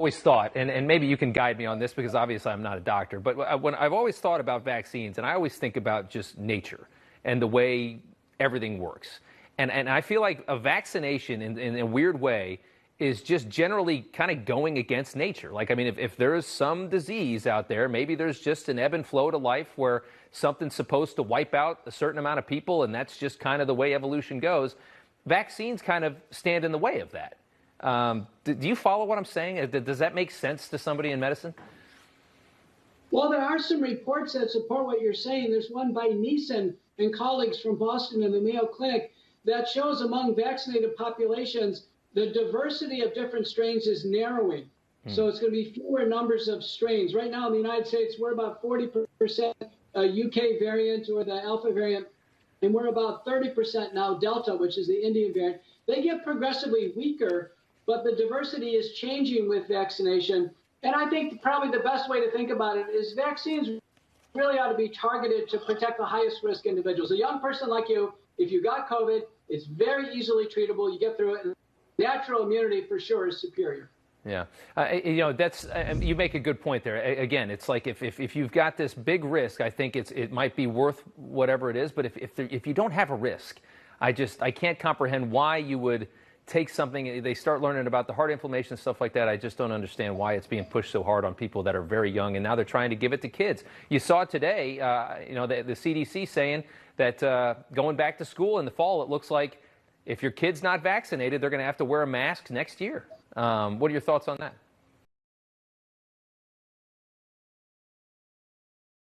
always thought, and maybe you can guide me on this because obviously I'm not a doctor, but when I've always thought about vaccines, and I always think about just nature and the way everything works. And I feel like a vaccination in a weird way is just generally kind of going against nature. Like, I mean, if there is some disease out there, maybe there's just an ebb and flow to life where something's supposed to wipe out a certain amount of people, and that's just kind of the way evolution goes. Vaccines kind of stand in the way of that. Do you follow what I'm saying? Does that make sense to somebody in medicine? Well, there are some reports that support what you're saying. There's one by Neeson and colleagues from Boston and the Mayo Clinic that shows among vaccinated populations, the diversity of different strains is narrowing. So it's going to be fewer numbers of strains. Right now in the United States, we're about 40% UK variant or the Alpha variant, and we're about 30% now Delta, which is the Indian variant. They get progressively weaker, but the diversity is changing with vaccination. And I think probably the best way to think about it is vaccines really ought to be targeted to protect the highest risk individuals. A young person like you, if you got COVID, it's very easily treatable. You get through it. Natural immunity for sure is superior. Yeah, that's you make a good point there. Again, it's like if you've got this big risk, I think it might be worth whatever it is. But if you don't have a risk, I can't comprehend why you would take something. They start learning about the heart inflammation and stuff like that. I just don't understand why it's being pushed so hard on people that are very young, and now they're trying to give it to kids. You saw today, the CDC saying that going back to school in the fall, it looks like if your kid's not vaccinated, they're going to have to wear a mask next year. What are your thoughts on that?